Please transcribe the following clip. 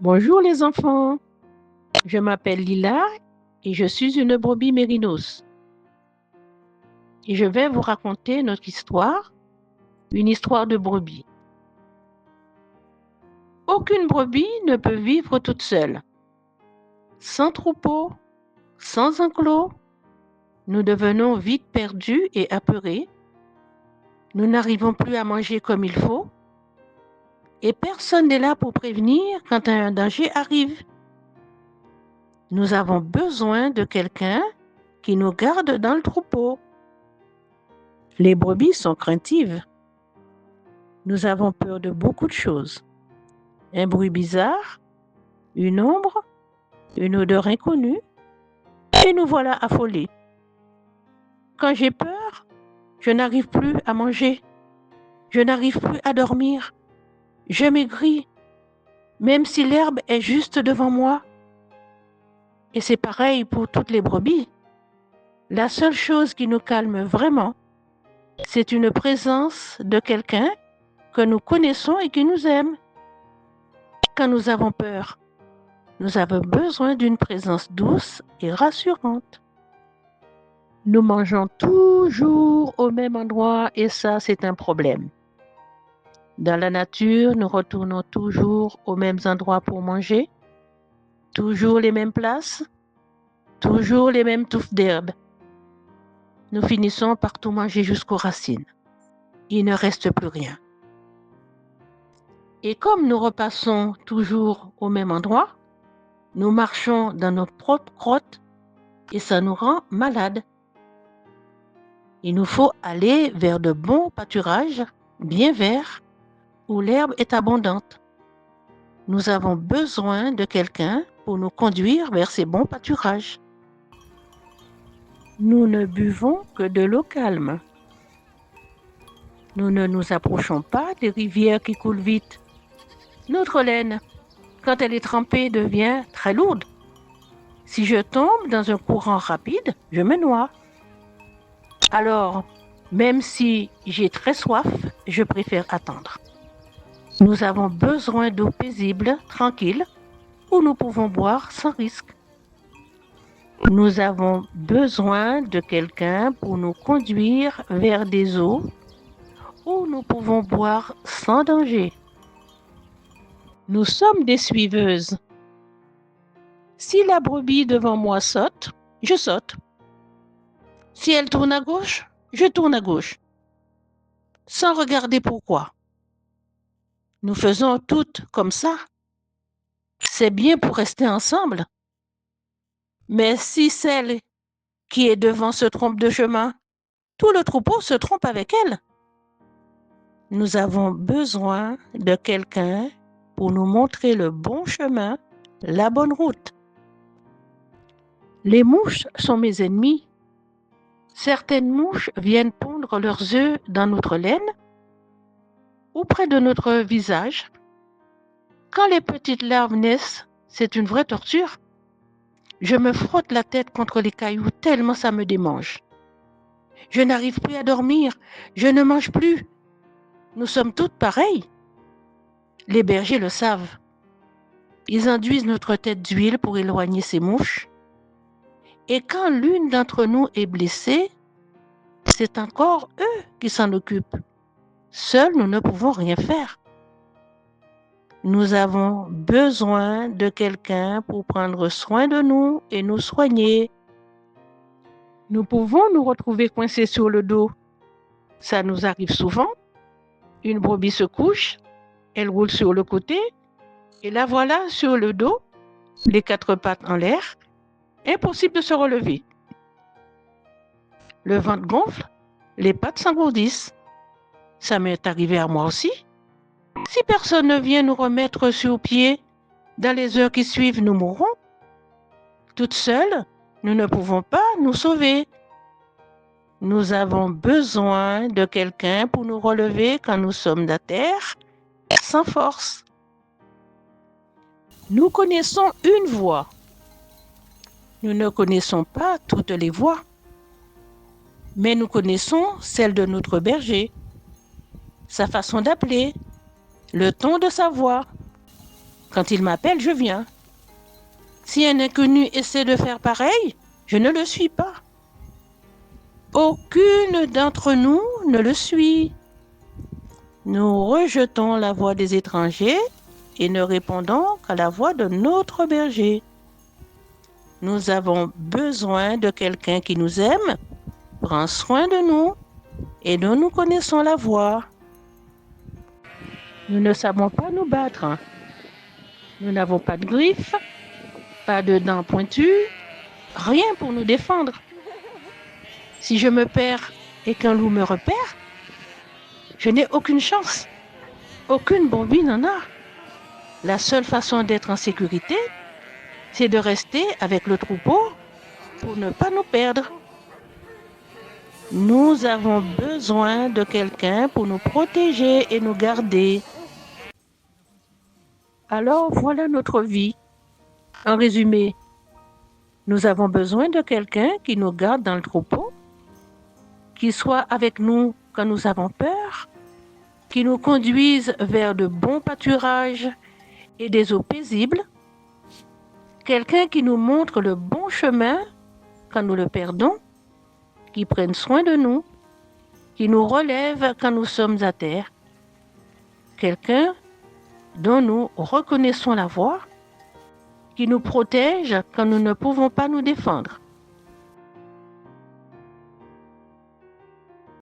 Bonjour les enfants, je m'appelle Lila et je suis une brebis mérinos. Et je vais vous raconter notre histoire, une histoire de brebis. Aucune brebis ne peut vivre toute seule. Sans troupeau, sans enclos, nous devenons vite perdus et apeurés. Nous n'arrivons plus à manger comme il faut. Et personne n'est là pour prévenir quand un danger arrive. Nous avons besoin de quelqu'un qui nous garde dans le troupeau. Les brebis sont craintives. Nous avons peur de beaucoup de choses. Un bruit bizarre, une ombre, une odeur inconnue, et nous voilà affolés. Quand j'ai peur, je n'arrive plus à manger. Je n'arrive plus à dormir. Je maigris, même si l'herbe est juste devant moi. Et c'est pareil pour toutes les brebis. La seule chose qui nous calme vraiment, c'est une présence de quelqu'un que nous connaissons et qui nous aime. Quand nous avons peur, nous avons besoin d'une présence douce et rassurante. Nous mangeons toujours au même endroit et ça, c'est un problème. Dans la nature, nous retournons toujours aux mêmes endroits pour manger, toujours les mêmes places, toujours les mêmes touffes d'herbe. Nous finissons par tout manger jusqu'aux racines. Il ne reste plus rien. Et comme nous repassons toujours au même endroit, nous marchons dans nos propres crottes et ça nous rend malades. Il nous faut aller vers de bons pâturages, bien verts, où l'herbe est abondante. Nous avons besoin de quelqu'un pour nous conduire vers ces bons pâturages. Nous ne buvons que de l'eau calme. Nous ne nous approchons pas des rivières qui coulent vite. Notre laine, quand elle est trempée, devient très lourde. Si je tombe dans un courant rapide, je me noie. Alors, même si j'ai très soif, je préfère attendre. Nous avons besoin d'eau paisible, tranquille, où nous pouvons boire sans risque. Nous avons besoin de quelqu'un pour nous conduire vers des eaux où nous pouvons boire sans danger. Nous sommes des suiveuses. Si la brebis devant moi saute, je saute. Si elle tourne à gauche, je tourne à gauche, sans regarder pourquoi. Nous faisons toutes comme ça. C'est bien pour rester ensemble. Mais si celle qui est devant se trompe de chemin, tout le troupeau se trompe avec elle. Nous avons besoin de quelqu'un pour nous montrer le bon chemin, la bonne route. Les mouches sont mes ennemis. Certaines mouches viennent pondre leurs œufs dans notre laine ou près de notre visage. Quand les petites larves naissent, c'est une vraie torture. Je me frotte la tête contre les cailloux tellement ça me démange. Je n'arrive plus à dormir, je ne mange plus. Nous sommes toutes pareilles. Les bergers le savent. Ils enduisent notre tête d'huile pour éloigner ces mouches. Et quand l'une d'entre nous est blessée, c'est encore eux qui s'en occupent. Seuls, nous ne pouvons rien faire. Nous avons besoin de quelqu'un pour prendre soin de nous et nous soigner. Nous pouvons nous retrouver coincés sur le dos. Ça nous arrive souvent. Une brebis se couche, elle roule sur le côté, et la voilà sur le dos, les quatre pattes en l'air, impossible de se relever. Le ventre gonfle, les pattes s'engourdissent. Ça m'est arrivé à moi aussi. Si personne ne vient nous remettre sur pied, dans les heures qui suivent, nous mourrons. Toutes seules, nous ne pouvons pas nous sauver. Nous avons besoin de quelqu'un pour nous relever quand nous sommes à terre, sans force. Nous connaissons une voix. Nous ne connaissons pas toutes les voix, mais nous connaissons celle de notre berger, sa façon d'appeler, le ton de sa voix. Quand il m'appelle, je viens. Si un inconnu essaie de faire pareil, je ne le suis pas. Aucune d'entre nous ne le suit. Nous rejetons la voix des étrangers et ne répondons qu'à la voix de notre berger. Nous avons besoin de quelqu'un qui nous aime, prend soin de nous et dont nous connaissons la voix. Nous ne savons pas nous battre. Nous n'avons pas de griffes, pas de dents pointues, rien pour nous défendre. Si je me perds et qu'un loup me repère, je n'ai aucune chance. Aucune brebis n'en a. La seule façon d'être en sécurité, c'est de rester avec le troupeau pour ne pas nous perdre. Nous avons besoin de quelqu'un pour nous protéger et nous garder. Alors voilà notre vie. En résumé, nous avons besoin de quelqu'un qui nous garde dans le troupeau, qui soit avec nous quand nous avons peur, qui nous conduise vers de bons pâturages et des eaux paisibles, quelqu'un qui nous montre le bon chemin quand nous le perdons, qui prenne soin de nous, qui nous relève quand nous sommes à terre, quelqu'un dont nous reconnaissons la voix, qui nous protège quand nous ne pouvons pas nous défendre.